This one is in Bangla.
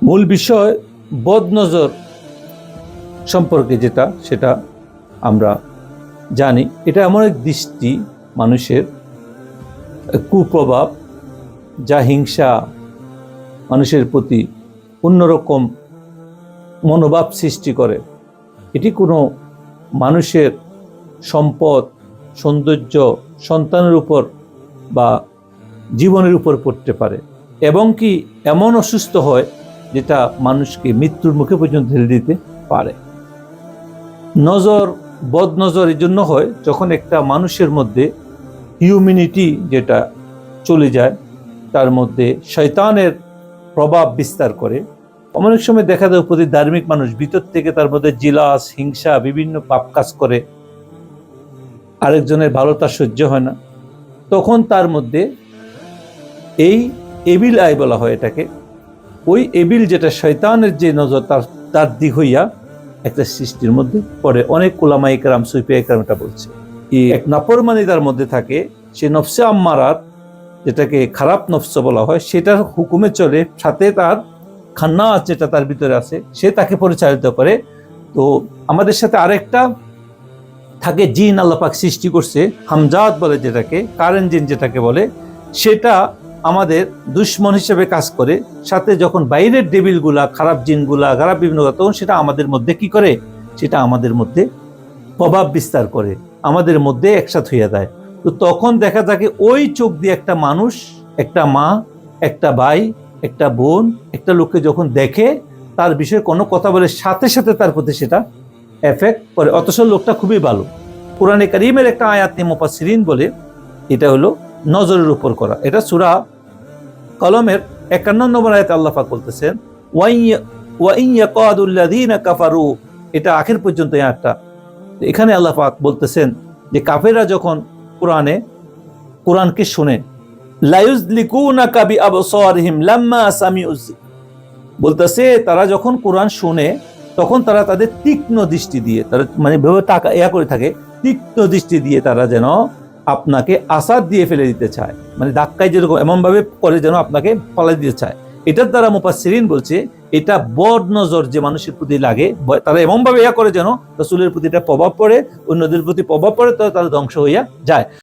মূল বিষয় বদনজর সম্পর্কে সেটা আমরা জানি। এটা এমন এক দৃষ্টি, মানুষের কুপ্রভাব, যা হিংসা, মানুষের প্রতি অন্যরকম মনোভাব সৃষ্টি করে। এটি কোনো মানুষের সম্পদ, সৌন্দর্য, সন্তানের উপর বা জীবনের উপর পড়তে পারে, এবং কি এমন অসুস্থ হয় যেটা মানুষকে মৃত্যুর মুখে পর্যন্ত ঠেলে দিতে পারে। নজর, বদনজর এই জন্য হয় যখন একটা মানুষের মধ্যে হিউম্যানিটি যেটা চলে যায়, তার মধ্যে শয়তানের প্রভাব বিস্তার করে। অনেক সময় দেখা যায় প্রতি ধার্মিক মানুষ ভিতর থেকে তার মধ্যে জিলাস, হিংসা, বিভিন্ন পাপ কাজ করে, আরেকজনের ভালো তার সহ্য হয় না, তখন তার মধ্যে এই এবিল আই বলা হয় এটাকে। ওই এবিল যেটা শয়তানের যে নজর, তার দিক হইয়া একটা সৃষ্টির মধ্যে পড়ে। অনেক উলামায়ে কেরাম, সুফিয়ায়ে কেরাম এটা বলছে। এক নাফরমানি তার মধ্যে থাকে, সে নফসে আম্মারাত, যেটাকে খারাপ নফস বলা হয়, সেটার হুকুমে চলে, সাথে তার খান্নাস যেটা তার ভিতরে আছে, সে তাকে পরিচালিত করে। তো আমাদের সাথে আরেকটা থাকে জিন, আল্লাহ পাক সৃষ্টি করছে, হামজাত বলে যেটাকে, কারেন্ট জিন যেটাকে বলে, সেটা আমাদের দুশ্মন হিসেবে কাজ করে। সাথে যখন বাইরের ডেভিলগুলা, খারাপ জিনগুলা, খারাপ বিভিন্ন, তখন সেটা আমাদের মধ্যে কি করে, সেটা আমাদের মধ্যে প্রভাব বিস্তার করে, আমাদের মধ্যে একসাথ হইয়া দেয়। তো তখন দেখা যায় ওই চোখ দিয়ে একটা মানুষ, একটা মা, একটা ভাই, একটা বোন, একটা লোককে যখন দেখে, তার বিষয়ে কোনো কথা বলে, সাথে সাথে তার প্রতি সেটা এফেক্ট করে, অথচ লোকটা খুবই ভালো। কোরআনে কারীমের একটা আয়াত নিয়ে মুফাসসিরিন বলে, এটা হলো নজরের উপর করা। এটা সূরা কলমের 51 নম্বর আয়াতে আল্লাহ পাক বলতেছেন, ওয়া ইন ইয়াকাদুল্লাযীনা কাফারু, এটা আখির পর্যন্ত আয়াতটা। এখানে আল্লাহ পাক বলতেছেন যে কাফেররা যখন কোরআনকে শুনে, লা ইউযলিকুনাকা বিআবসারিহিম লাম্মা সামিউয, বলতেছে তারা যখন কোরআন শুনে, তখন তারা তাদের তীক্ষ্ণ দৃষ্টি দিয়ে, তারা মানে করে থাকে, তীক্ষ্ণ দৃষ্টি দিয়ে তারা যেন আপনাকে আসাদ দিয়ে ফেলে দিতে চায়, মানে ধাক্কায় যেরকম এমন ভাবে করে যেন আপনাকে ফেলে দিতে চায়। এটার দ্বারা মুফাসসিরিন বলছে এটা বদ নজর যে মানুষের প্রতি লাগে, তারা এমন ভাবে করে যেন রাসূলের প্রতি এটা প্রভাব পড়ে, অন্যদের প্রতি প্রভাব পড়ে, তো তারা ধ্বংস হইয়া যায়।